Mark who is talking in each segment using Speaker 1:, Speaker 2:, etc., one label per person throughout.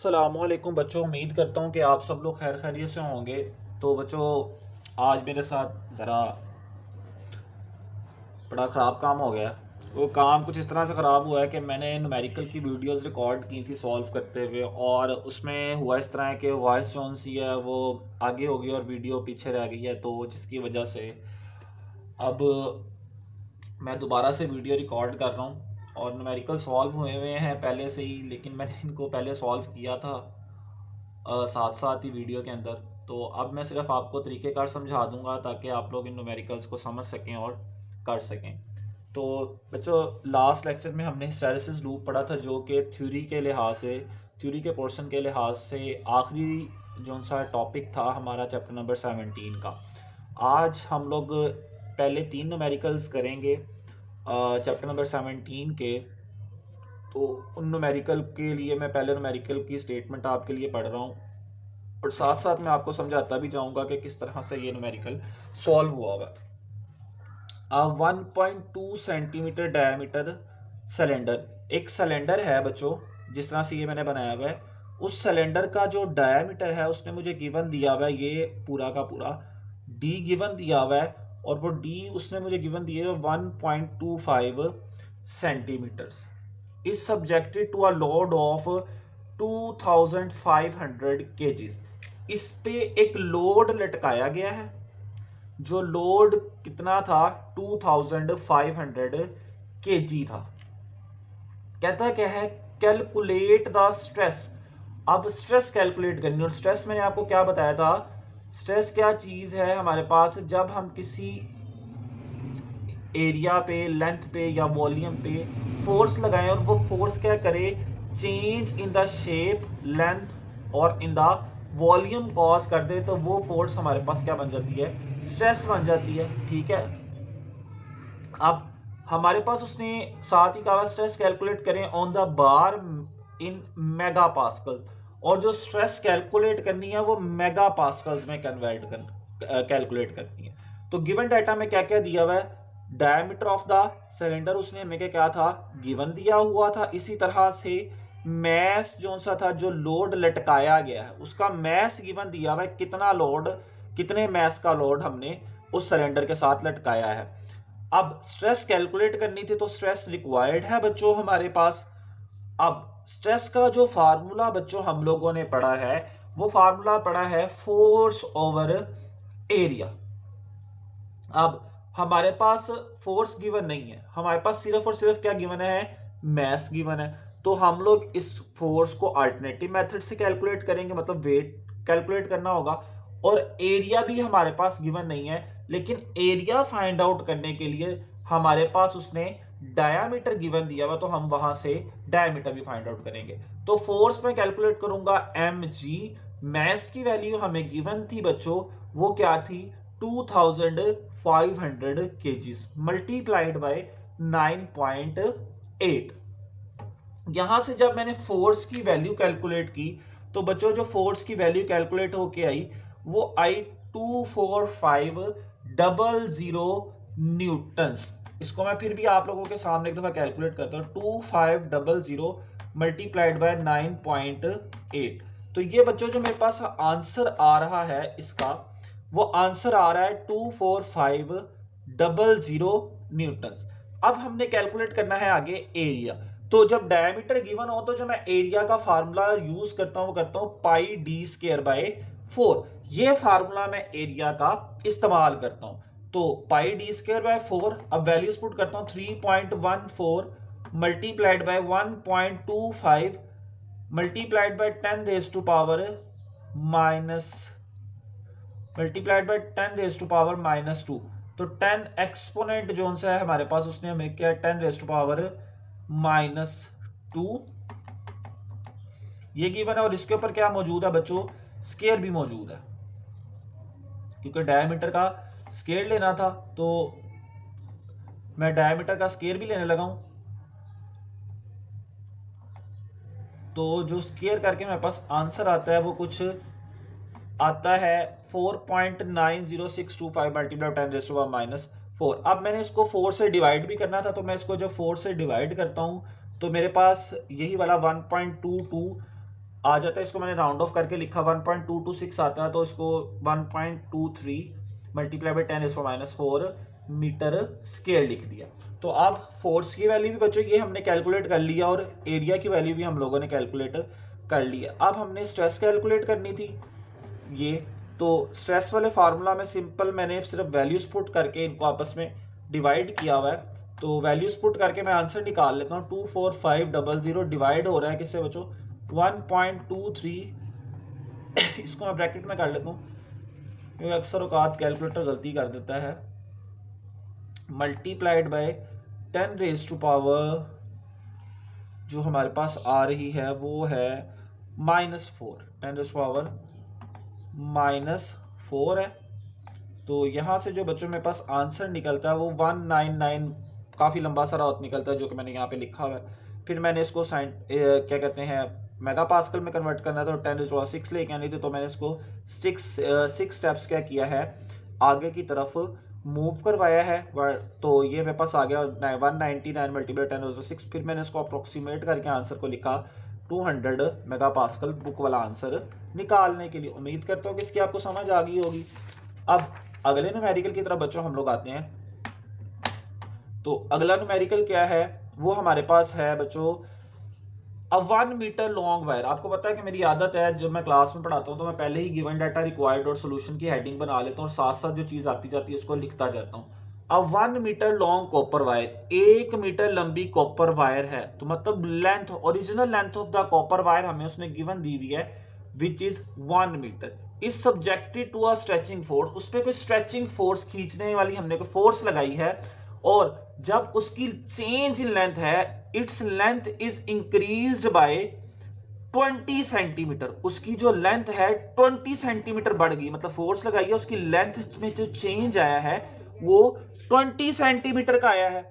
Speaker 1: अस्सलामुअलैकुम बच्चों, उम्मीद करता हूँ कि आप सब लोग खैर खैरियत से होंगे। तो बच्चों, आज मेरे साथ ज़रा बड़ा ख़राब काम हो गया। वो काम कुछ इस तरह से ख़राब हुआ है कि मैंने न्यूमेरिकल की वीडियोस रिकॉर्ड की थी सॉल्व करते हुए, और उसमें हुआ इस तरह है कि वॉइस जोन सी है वो आगे हो गई और वीडियो पीछे रह गई है, तो जिसकी वजह से अब मैं दोबारा से वीडियो रिकॉर्ड कर रहा हूँ। और न्यूमेरिकल सॉल्व हुए हुए हैं पहले से ही, लेकिन मैंने इनको पहले सॉल्व किया था साथ साथ ही वीडियो के अंदर। तो अब मैं सिर्फ आपको तरीक़ेकार समझा दूंगा ताकि आप लोग इन न्यूमेरिकल्स को समझ सकें और कर सकें। तो बच्चों, लास्ट लेक्चर में हमने हिस्टैरिसीस लूप पढ़ा था, जो कि थ्योरी के लिहाज से, थ्योरी के पोर्शन के लिहाज से आखिरी जो सा टॉपिक था हमारा चैप्टर नंबर 17 का। आज हम लोग पहले 3 न्यूमेरिकल्स करेंगे चैप्टर नंबर 17 के। तो उन न्यूमेरिकल के लिए मैं पहले न्यूमेरिकल की स्टेटमेंट आपके लिए पढ़ रहा हूँ, और साथ साथ मैं आपको समझाता भी जाऊंगा कि किस तरह से ये न्यूमेरिकल सॉल्व हुआ हुआ है। 1.2 सेंटीमीटर डायमीटर सिलेंडर, एक सिलेंडर है बच्चों, जिस तरह से ये मैंने बनाया हुआ है। उस सिलेंडर का जो डायमीटर है उसने मुझे गिवन दिया हुआ है, ये पूरा का पूरा डी गिवन दिया हुआ है, और वो डी उसने मुझे गिवन दिया है 1.25 centimetres is subjected to a load of 2500 kgs। इस पे एक लोड लटकाया गया है, जो लोड कितना था 2500 kg था। कहता क्या है, कैलकुलेट द स्ट्रेस। अब स्ट्रेस कैलकुलेट करनी, और स्ट्रेस मैंने आपको क्या बताया था, स्ट्रेस क्या चीज है हमारे पास, जब हम किसी एरिया पे, लेंथ पे या वॉल्यूम पे फोर्स लगाएं और वो फोर्स क्या करे, change in the shape, length और इन द वॉल्यूम कॉज कर दे, तो वो फोर्स हमारे पास क्या बन जाती है, स्ट्रेस बन जाती है। ठीक है, अब हमारे पास उसने साथ ही कहा स्ट्रेस कैलकुलेट करें on the bar in mega pascal, और जो स्ट्रेस कैलकुलेट करनी है वो मेगा पास्कल्स में कन्वर्ट कर कैलकुलेट करनी है। तो गिवन डाटा में क्या क्या दिया हुआ है, डायमीटर ऑफ द सिलेंडर उसने हमें क्या था, गिवन दिया हुआ था। इसी तरह से मैस जो सा था, जो लोड लटकाया गया है उसका मैस गिवन दिया हुआ है, कितना लोड, कितने मैस का लोड हमने उस सिलेंडर के साथ लटकाया है। अब स्ट्रेस कैलकुलेट करनी थी, तो स्ट्रेस रिक्वायर्ड है बच्चों हमारे पास। अब स्ट्रेस का जो फार्मूला बच्चों हम लोगों ने पढ़ा है, वो फार्मूला पढ़ा है फोर्स ओवर एरिया। अब हमारे पास फोर्स गिवन नहीं है, हमारे पास सिर्फ और सिर्फ क्या गिवन है, मैस गिवन है। तो हम लोग इस फोर्स को अल्टरनेटिव मेथड से कैलकुलेट करेंगे, मतलब वेट कैलकुलेट करना होगा। और एरिया भी हमारे पास गिवन नहीं है, लेकिन एरिया फाइंड आउट करने के लिए हमारे पास उसने डायामीटर गिवन दिया हुआ, तो हम वहां से डायामीटर भी फाइंड आउट करेंगे। तो फोर्स में कैलकुलेट करूंगा mg, मैस की वैल्यू हमें गिवन थी बच्चों, वो क्या थी 2500 kgs मल्टीप्लाइड बाय 9.8। यहां से जब मैंने फोर्स की वैल्यू कैलकुलेट की, तो बच्चों जो फोर्स की वैल्यू कैलकुलेट होके आई वो आई 24500 न्यूटन्स। इसको मैं फिर भी आप लोगों के सामने एक दफा कैलकुलेट करता हूं, 2500 मल्टीप्लाइड बाय 9.8। तो ये बच्चों जो मेरे पास आंसर आ रहा है इसका, वो आंसर आ रहा है 24500 न्यूटन्स। अब हमने कैलकुलेट करना है आगे एरिया। तो जब डायमीटर गिवन हो, तो जो मैं एरिया का फार्मूला यूज करता हूं वो करता हूं पाई डी स्क्वायर बाय 4। ये फार्मूला मैं एरिया का इस्तेमाल करता हूं। तो पाई डी स्क्वायर बाय 4, अब वैल्यूज पुट करता हूं, 3.14 multiplied by 1.25 multiplied by 10 raise to power minus multiplied by 10 raise to power -2। तो 10 एक्सपोनेंट जो सा है हमारे पास, उसने हमें क्या 10 रेज टू पावर -2 ये गिवन है। और इसके ऊपर क्या मौजूद है बच्चों, स्केयर भी मौजूद है, क्योंकि डायमीटर का स्केयर लेना था, तो मैं डायमीटर का स्केयर भी लेने लगा हूं। तो जो स्केयर करके मेरे पास आंसर आता है वो कुछ आता है 4.90625 मल्टीप्लाई 10 रेज़ टू पावर -4। अब मैंने इसको 4 से डिवाइड भी करना था, तो मैं इसको जब 4 से डिवाइड करता हूं तो मेरे पास यही वाला 1.22 आ जाता है, इसको मैंने राउंड ऑफ करके लिखा 1.226 आता है, तो इसको 1.23 मल्टीप्लाई बाई 10⁻⁴ मीटर स्क्वायर लिख दिया। तो अब फोर्स की वैल्यू भी बच्चों ये हमने कैलकुलेट कर लिया और एरिया की वैल्यू भी हम लोगों ने कैलकुलेट कर लिया। अब हमने स्ट्रेस कैलकुलेट करनी थी ये, तो स्ट्रेस वाले फार्मूला में सिंपल मैंने सिर्फ वैल्यूज पुट करके इनको आपस में डिवाइड किया हुआ है। तो वैल्यूज पुट करके मैं आंसर निकाल लेता हूँ। 24500 डिवाइड हो रहा है किससे बच्चों, 1.23। इसको मैं ब्रैकेट में कर लेता हूँ क्योंकि अक्सर औकात कैलकुलेटर गलती कर देता है। मल्टीप्लाइड बाय 10⁻⁴ जो हमारे पास आ रही है वो है -4, 10⁻⁻⁴ है। तो यहाँ से जो बच्चों मेरे पास आंसर निकलता है वो 199 काफ़ी लंबा सा राउत निकलता है जो कि मैंने यहाँ पे लिखा हुआ है। फिर मैंने इसको क्या कहते हैं मेगा पास्कल में कन्वर्ट करना था, तो 10⁻6 लेके आनी थी। तो मैंने इसको 6 स्टेप्स क्या किया है, आगे की तरफ मूव करवाया है। तो ये मेरे पास आ गया 199 मल्टीप्लाई 10⁻6। फिर मैंने इसको अप्रोक्सीमेट करके आंसर को लिखा 200 मेगा पास्कल, बुक वाला आंसर निकालने के लिए। उम्मीद करता हूँ कि इसकी आपको समझ आ गई होगी। अब अगले न्यूमेरिकल की तरफ बच्चों हम लोग आते हैं। तो अगला न्यूमेरिकल क्या है, वो हमारे पास है बच्चों 1 मीटर लॉन्ग वायर। आपको पता है कि मेरी आदत है जब मैं क्लास में पढ़ाता हूँ तो मैं पहले ही गिवन डाटा रिक्वायर्ड और सोल्यूशन की हेडिंग बना लेता हूँ और साथ साथ जो चीज आती जाती है उसको लिखता जाता हूँ। अब 1 metre long copper wire, 1 metre लंबी कॉपर वायर है, तो मतलब length, original length of the copper wire हमें उसने गिवन दी हुई है which is 1 metre, is subjected to a stretching force. उस पर कोई स्ट्रेचिंग फोर्स, खींचने वाली हमने कोई फोर्स लगाई है, और जब उसकी चेंज इन लेंथ है, its length is increased by 20 centimetre, उसकी जो लेंथ है 20 सेंटीमीटर बढ़ गई, मतलब फोर्स लगाई है, उसकी लेंथ में जो चेंज आया है वो 20 सेंटीमीटर का आया है।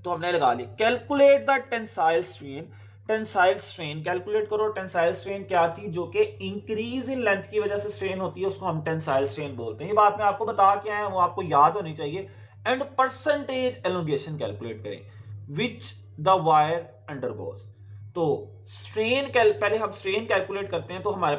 Speaker 1: तो हमने लगा लिया calculate the tensile strain. Tensile strain calculate करो। टेंसाइल स्ट्रेन क्या थी, जो कि इंक्रीज इन लेंथ की वजह से स्ट्रेन होती है, उसको हम टेंसाइल स्ट्रेन बोलते हैं। ये बात मैं आपको बता के आया हूं, वो आपको याद होनी चाहिए। एंड परसेंटेज एलोंगेशन कैलकुलेट करें विच द वायर अंडरगोज। तो स्ट्रेन पहले हम स्ट्रेन कैलकुलेट करते हैं। तो हमारे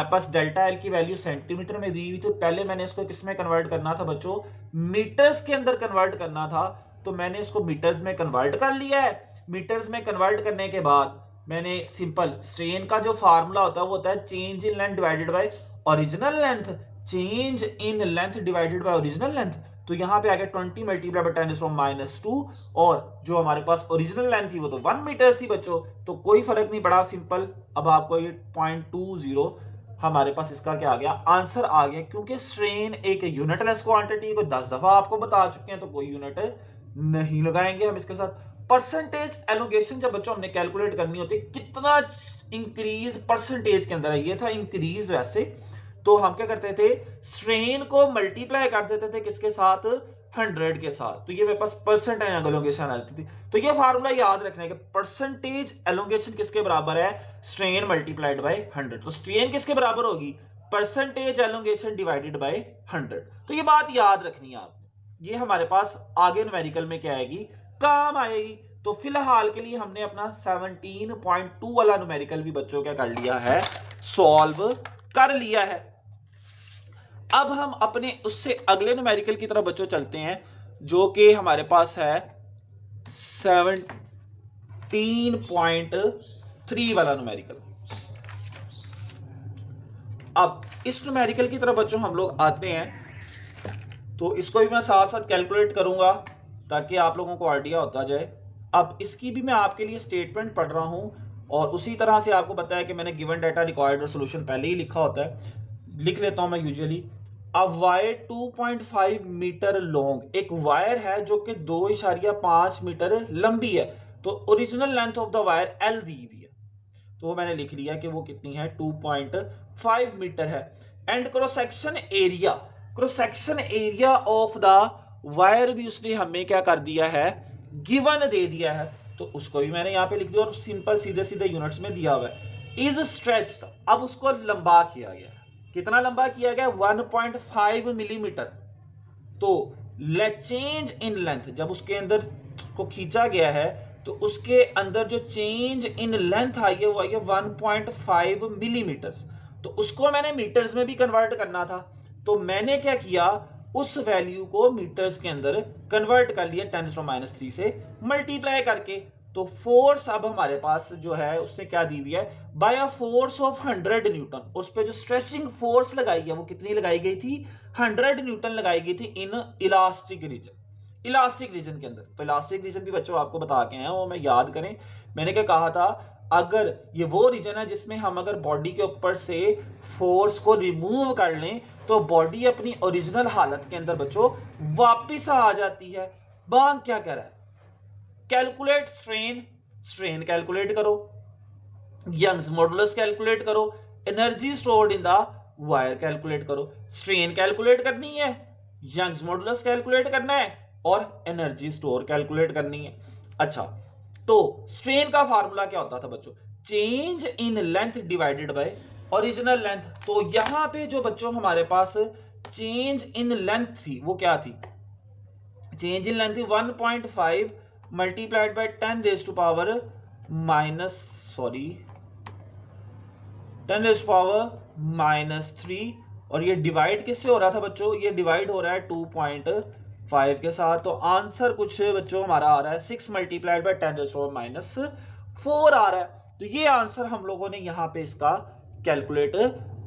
Speaker 1: पास डेल्टा एल की वैल्यू सेंटीमीटर में दी हुई, तो पहले मैंने इसको किस में कन्वर्ट करना था बच्चों, मीटर्स के अंदर कन्वर्ट करना था। तो मैंने इसको मीटर्स में कन्वर्ट कर लिया है। मीटर्स में कन्वर्ट करने के बाद मैंने सिंपल स्ट्रेन का जो फार्मूला होता है वो होता है change in length divided by original length, change in length divided by original length. तो यहां पे आ गया 20 मल्टीप्लाई बाय 10⁻⁻², और जो हमारे पास ओरिजिनल लेंथ थी वो तो 1 मीटर थी बच्चों, तो कोई फर्क नहीं पड़ा, सिंपल। अब आपको ये 0.20 हमारे पास इसका क्या आ गया, आंसर आ गया। क्योंकि स्ट्रेन एक यूनिटलेस क्वांटिटी को 10 दफा आपको बता चुके हैं, तो कोई यूनिट नहीं लगाएंगे हम इसके साथ। परसेंटेज एलोगेशन जब बच्चों हमने कैलकुलेट करनी होती है, कितना इंक्रीज परसेंटेज के अंदर है, ये था इंक्रीज। वैसे तो हम क्या करते थे, स्ट्रेन को मल्टीप्लाई कर देते थे किसके साथ, 100 के साथ। तो ये मेरे पास परसेंटेज एलोंगेशन आती थी। तो ये फार्मूला याद रखने का, परसेंटेज एलोंगेशन किसके बराबर है, स्ट्रेन मल्टीप्लाइड बाय 100। तो स्ट्रेन किसके बराबर होगी, परसेंटेज एलोंगेशन डिवाइडेड बाय 100। तो ये बात याद रखनी है आपने। ये हमारे पास आगे न्यूमेरिकल में क्या आएगी, काम आएगी। तो फिलहाल के लिए हमने अपना 17.2 वाला न्यूमेरिकल भी बच्चों क्या कर लिया है, सॉल्व कर लिया है। अब हम अपने उससे अगले न्यूमेरिकल की तरफ बच्चों चलते हैं, जो कि हमारे पास है 17.3 वाला न्यूमेरिकल। अब इस न्यूमेरिकल की तरफ बच्चों हम लोग आते हैं, तो इसको भी मैं साथ साथ कैलकुलेट करूंगा ताकि आप लोगों को आइडिया होता जाए। अब इसकी भी मैं आपके लिए स्टेटमेंट पढ़ रहा हूं, और उसी तरह से आपको पता है कि मैंने गिवन डाटा रिक्वायर्ड और सोल्यूशन पहले ही लिखा होता है, लिख लेता हूं मैं यूजुअली। अब वायर 2.5 मीटर लॉन्ग, एक वायर है जो कि 2.5 मीटर लंबी है। तो original length of the wire L दी हुई है, तो मैंने लिख लिया कि वो कितनी है, 2.5 मीटर है। And cross section area, cross section area of the wire भी उसने हमें क्या कर दिया है, गिवन दे दिया है। तो उसको भी मैंने यहाँ पे लिख दिया, और सिंपल सीधे सीधे यूनिट्स में दिया हुआ है। इज स्ट्रेच्ड, अब उसको लंबा किया गया, कितना लंबा किया गया, 1.5 मिलीमीटर। तो चेंज इन लेंथ, जब उसके अंदर को खींचा गया है तो उसके अंदर जो चेंज इन लेंथ आई है वो आई है 1.5 मिलीमीटर्स। तो उसको मैंने मीटर्स में भी कन्वर्ट करना था, तो मैंने क्या किया, उस वैल्यू को मीटर्स के अंदर कन्वर्ट कर लिया 10⁻³ से मल्टीप्लाई करके। तो फोर्स अब हमारे पास जो है उसने क्या दी हुई है, by a force of 100 newton. उस पे जो स्ट्रेचिंग फोर्स लगाई है वो कितनी लगाई गई थी, 100 न्यूटन लगाई गई थी in elastic region, elastic region के अंदर। तो इलास्टिक रीजन भी बच्चों आपको बता के हैं, वो मैं याद करें, मैंने क्या कहा था, अगर ये वो रीजन है जिसमें हम अगर बॉडी के ऊपर से फोर्स को रिमूव कर लें तो बॉडी अपनी ओरिजिनल हालत के अंदर बच्चों वापस आ जाती है। बांग क्या कह रहा है, कैलकुलेट स्ट्रेन, स्ट्रेन कैलकुलेट करो, यंग्स मॉडुलस कैलकुलेट करो, energy stored in the wire calculate करो। स्ट्रेन कैलकुलेट करनी है, यंग्स मॉडुलस कैलकुलेट करना है और एनर्जी स्टोर कैलकुलेट करनी है। अच्छा, तो स्ट्रेन का फार्मूला क्या होता था बच्चों, change in length divided by original length. तो यहां पे जो बच्चों हमारे पास चेंज इन लेंथ थी वो क्या थी, चेंज इन लेंथ थी 1.5 मल्टीप्लाइड बाय 10⁻³ 3, और ये डिवाइड किससे हो रहा था बच्चों, ये डिवाइड हो रहा है 2.5 के साथ। तो आंसर कुछ बच्चों हमारा आ रहा है 6 मल्टीप्लाइड बाय 10⁻⁴ आ रहा है। तो ये आंसर हम लोगों ने यहाँ पे इसका कैलकुलेट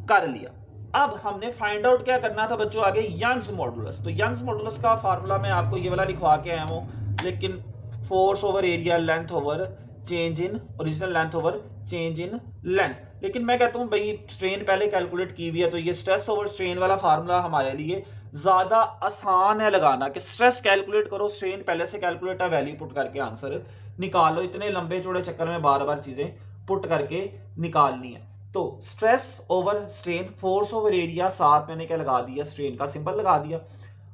Speaker 1: कर लिया। अब हमने फाइंड आउट क्या करना था बच्चों आगे, यंग्स मॉडुलस। तो यंग्स मॉडुलस का फार्मूला मैं आपको ये वाला लिखवा के आया हूँ, लेकिन force over area length over change in original length over change in length. लेकिन मैं कहता हूं भाई स्ट्रेन पहले कैलकुलेट की हुई है, तो ये स्ट्रेस ओवर स्ट्रेन वाला फार्मूला हमारे लिए ज्यादा आसान है लगाना, कि स्ट्रेस कैलकुलेट करो, स्ट्रेन पहले से कैलकुलेट है, वैल्यू पुट करके आंसर निकालो। इतने लंबे चौड़े चक्कर में बार बार चीजें पुट करके निकालनी है। तो stress over strain, force over area, साथ मैंने क्या लगा दिया, स्ट्रेन का सिंबल लगा दिया।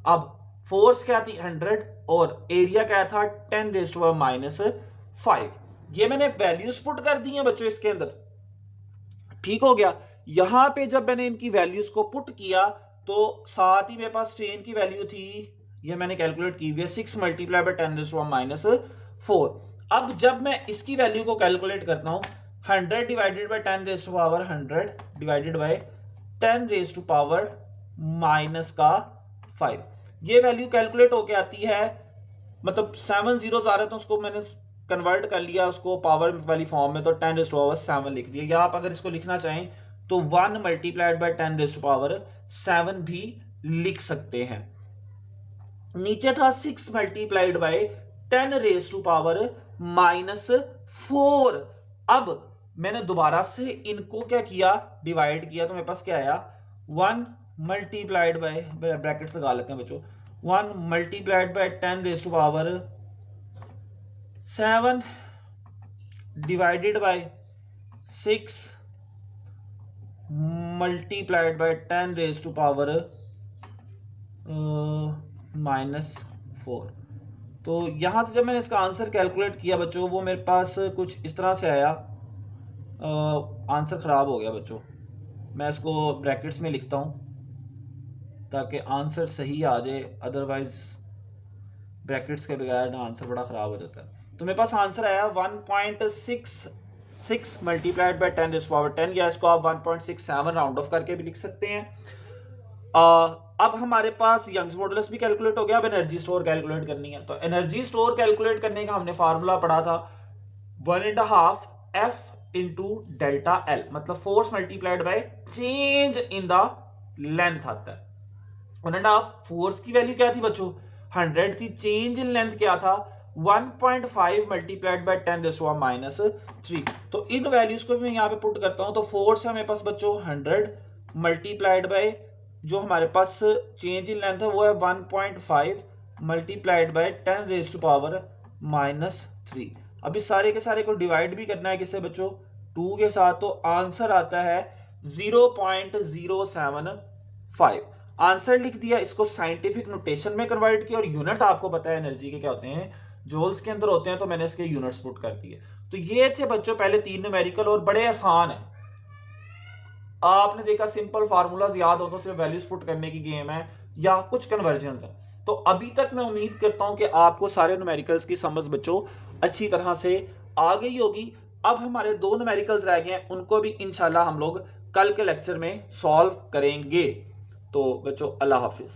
Speaker 1: अब फोर्स क्या थी 100 और एरिया क्या था 10⁻⁵। ये मैंने वैल्यूज पुट कर दी हैं बच्चों इसके अंदर, ठीक हो गया। यहां पे जब मैंने इनकी वैल्यूज को पुट किया तो साथ ही मेरे पास स्ट्रेन की वैल्यू थी, ये मैंने कैलकुलेट की हुई है 6 मल्टीप्लाई बाय 10⁻⁴। अब जब मैं इसकी वैल्यू को कैलकुलेट करता हूं, 100 डिवाइडेड बाय 10⁻100 डिवाइडेड बाय 10⁻⁻⁵, ये वैल्यू कैलकुलेट होके आती है, मतलब 7 जीरोस आ रहे थे, उसको मैंने कन्वर्ट कर लिया उसको पावर वाली फॉर्म में, तो 10⁻7 लिख दिया। या आप अगर इसको लिखना चाहें तो 1 मल्टीप्लाइड बाय 10⁻7 भी लिख सकते हैं। नीचे था 6 मल्टीप्लाइड बाय 10⁻⁻⁴। अब मैंने दोबारा से इनको क्या किया, डिवाइड किया, तो मेरे पास क्या आया, 1 मल्टीप्लाइड बाय, ब्रैकेट्स लगा लेते हैं बच्चों, 1 multiplied by 10⁻7 divided by 6 multiplied by 10⁻⁻⁴। तो यहां से जब मैंने इसका आंसर कैलकुलेट किया बच्चों, वो मेरे पास कुछ इस तरह से आया, आंसर खराब हो गया बच्चों। मैं इसको ब्रैकेट्स में लिखता हूं ताकि आंसर सही आ जाए, अदरवाइज ब्रैकेट्स के बगैर ना आंसर बड़ा खराब हो जाता है। तो मेरे पास आंसर आया 1.66 मल्टीप्लाइड बाय 10⁻10, या इसको आप 1.67 राउंड ऑफ करके भी लिख सकते हैं। अब हमारे पास यंग्स मॉडुलस भी कैलकुलेट हो गया, अब एनर्जी स्टोर कैलकुलेट करनी है। तो एनर्जी स्टोर कैलकुलेट करने का हमने फार्मूला पढ़ा था 1.5 F इंटू डेल्टा L, मतलब force multiplied by change in the length आता है। 1.5 फोर्स की वैल्यू क्या थी बच्चों, 100 थी, चेंज इन लेंथ क्या था 1.5 मल्टीप्लाइड बाय 10⁻⁻3। तो इन वैल्यूज को भी मैं यहाँ पे पुट करता हूं। तो फोर्स है मेरे पास बच्चों 100 मल्टीप्लाइड बाय जो हमारे पास चेंज इन लेंथ है वो है 1.5 मल्टीप्लाइड बाय 10⁻⁵। अभी सारे के सारे को डिवाइड भी करना है किससे बच्चों, 2 के साथ। तो आंसर आता है 0.075। आंसर लिख दिया, इसको साइंटिफिक नोटेशन में कन्वर्ट किया, और यूनिट आपको पता है एनर्जी के क्या होते हैं, जूल्स के अंदर होते हैं, तो मैंने इसके यूनिट्स पुट कर दिए। तो ये थे बच्चों पहले 3 न्यूमेरिकल, और बड़े आसान है। आपने देखा सिंपल फार्मूलाज याद हो तो सिर्फ वैल्यूज पुट करने की गेम है, या कुछ कन्वर्जन्स है। तो अभी तक मैं उम्मीद करता हूं कि आपको सारे न्यूमेरिकल्स की समझ बच्चों अच्छी तरह से आ गई होगी। अब हमारे 2 न्यूमेरिकल्स रह गए हैं, उनको भी इंशाल्लाह हम लोग कल के लेक्चर में सॉल्व करेंगे। तो बच्चों अल्लाह हाफिज।